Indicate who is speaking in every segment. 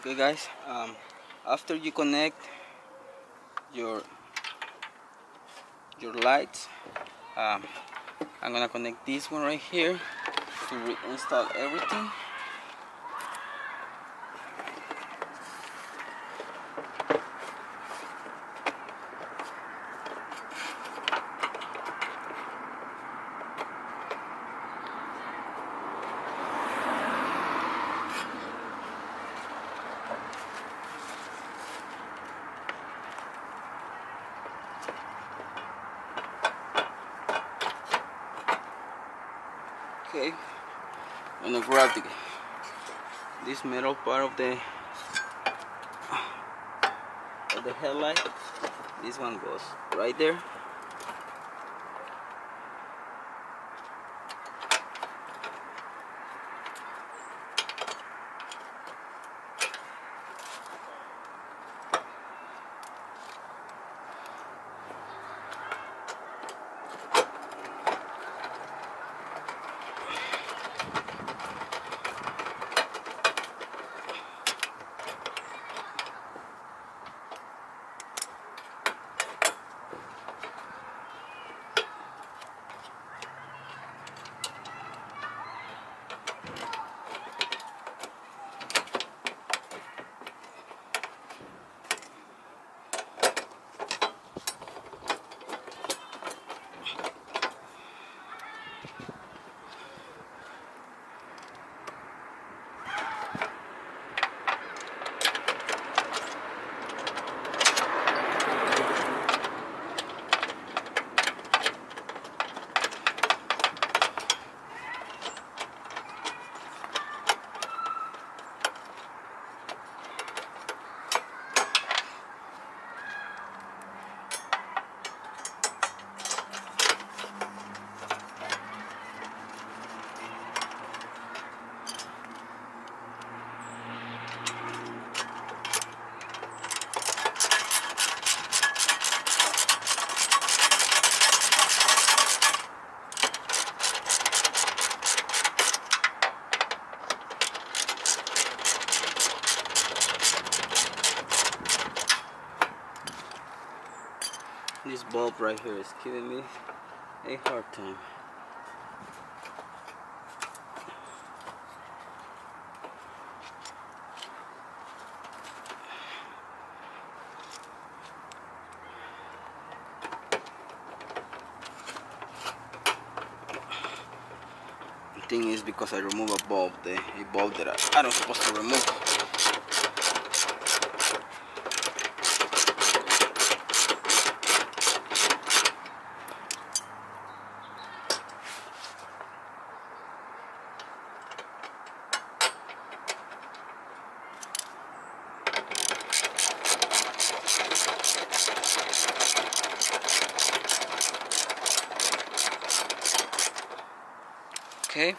Speaker 1: Okay guys, after you connect your lights, um, I'm gonna connect this one right here to reinstall everything. Okay, I'm gonna grab this metal part of the headlight. This one goes right there. This bulb right here is giving me a hard time. The thing is, because I remove a bulb that I don't supposed to remove. Okay.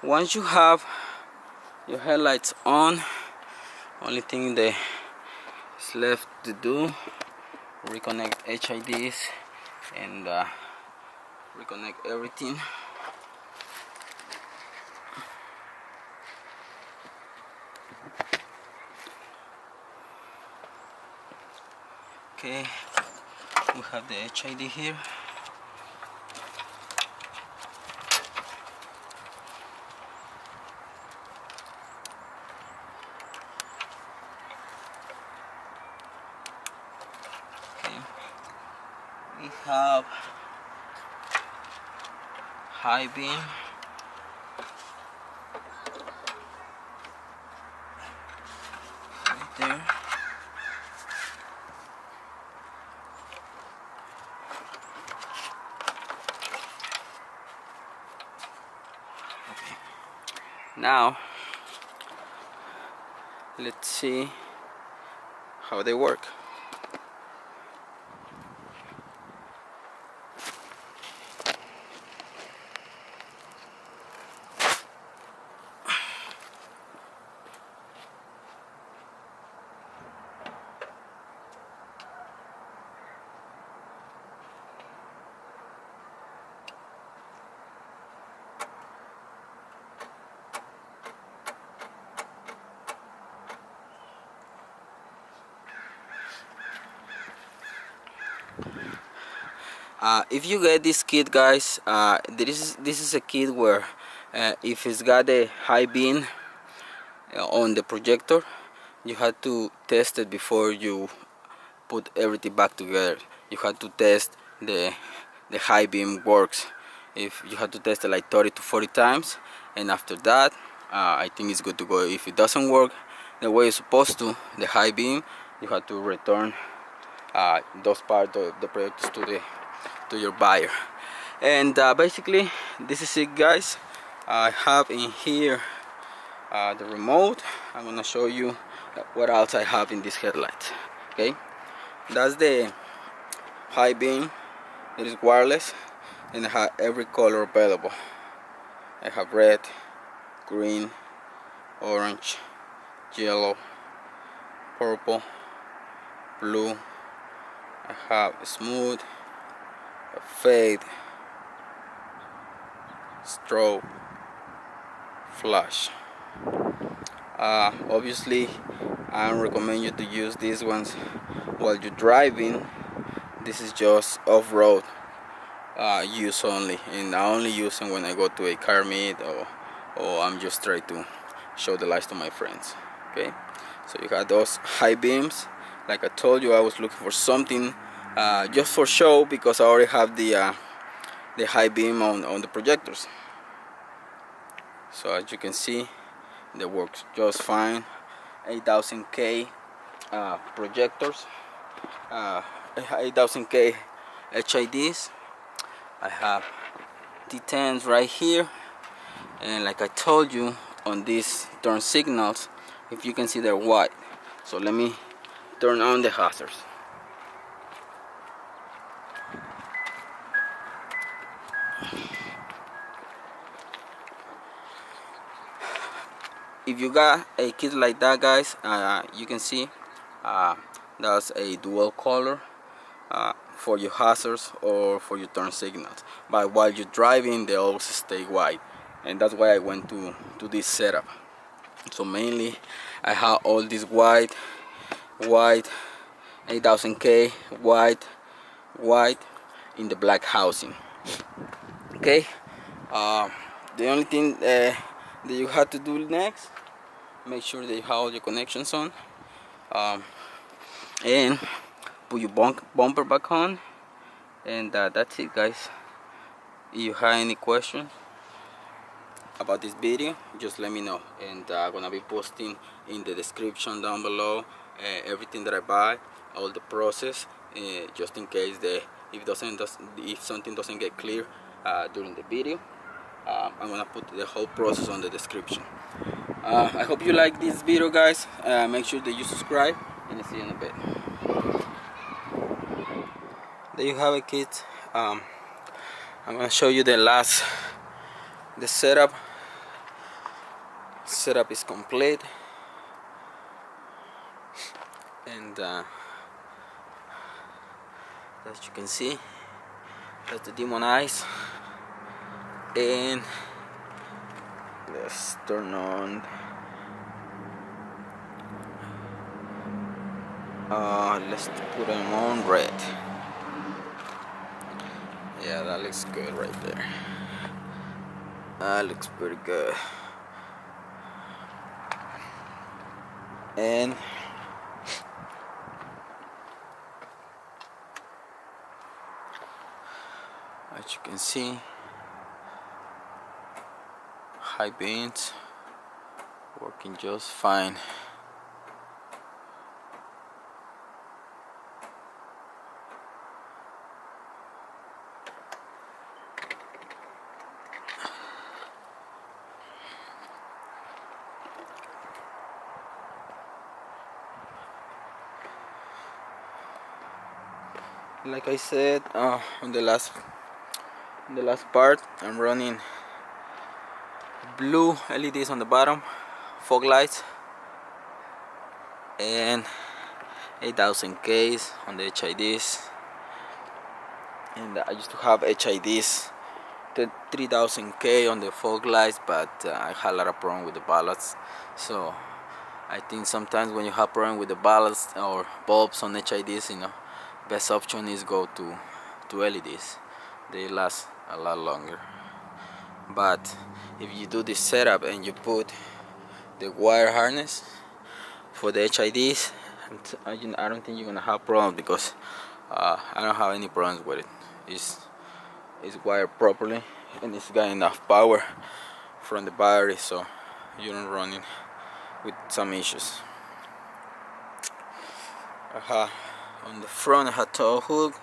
Speaker 1: Once you have your headlights on, only thing that is left to do, reconnect HIDs and reconnect everything. Okay, we have the HID here. Okay, we have high beam, right there. Okay. Now let's see how they work. If you get this kit, guys, this is a kit where if it's got a high beam on the projector, you have to test it before you put everything back together. You have to test the high beam works. If you have to test it like 30 to 40 times, and after that I think it's good to go. If it doesn't work the way it's supposed to, the high beam, you have to return those parts of the projectors to your buyer. And basically this is it, guys. I have in here the remote. I'm gonna show you what else I have in this headlight. Okay, that's the high beam. It is wireless and I have every color available. I have red, green, orange, yellow, purple, blue. I have a smooth, a fade, strobe, flash. Obviously I don't recommend you to use these ones while you're driving. This is just off-road use only, and I only use them when I go to a car meet or I'm just trying to show the lights to my friends. Okay, so you got those high beams. Like I told you, I was looking for something just for show because I already have the high beam on the projectors. So as you can see, they work just fine. 8000K projectors, 8000K HIDs. I have T10s right here, and like I told you, on these turn signals, if you can see, they're white. So let me turn on the hazards. If you got a kit like that, guys, you can see that's a dual color for your hazards or for your turn signals, but while you're driving they always stay white, and that's why I went to this setup. So mainly I have all this white 8000K white in the black housing. Okay, the only thing that you have to do next, make sure that you have all your connections on, and put your bumper back on, and that's it, guys. If you have any question about this video, just let me know, and I'm gonna be posting in the description down below everything that I buy, all the process, just in case if something doesn't get clear during the video. I'm gonna put the whole process on the description. I hope you like this video, guys. Make sure that you subscribe, and I'll see you in a bit. There you have it, kids. I'm gonna show you the setup. Setup is complete, and as you can see, that's the demon eyes. And let's turn on. Let's put them on red. Yeah, that looks good right there. That looks pretty good. And as you can see, high beams working just fine. Like I said on the last part, I'm running blue LEDs on the bottom, fog lights, and 8000Ks on the HIDs. And I used to have HIDs 3000K on the fog lights, but I had a lot of problem with the ballasts. So I think sometimes when you have problem with the ballasts or bulbs on HIDs, best option is go to LEDs. They last a lot longer. But if you do this setup and you put the wire harness for the HIDs, I don't think you're gonna have problems, because I don't have any problems with it. It's wired properly and it's got enough power from the battery, so you don't run in with some issues. On the front I have tow hook.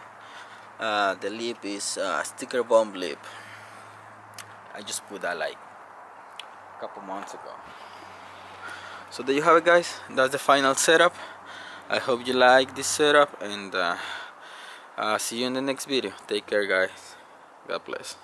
Speaker 1: The lip is sticker bomb lip. I just put that like a couple months ago. So there you have it, guys. That's the final setup. I hope you like this setup, and see you in the next video. Take care, guys. God bless.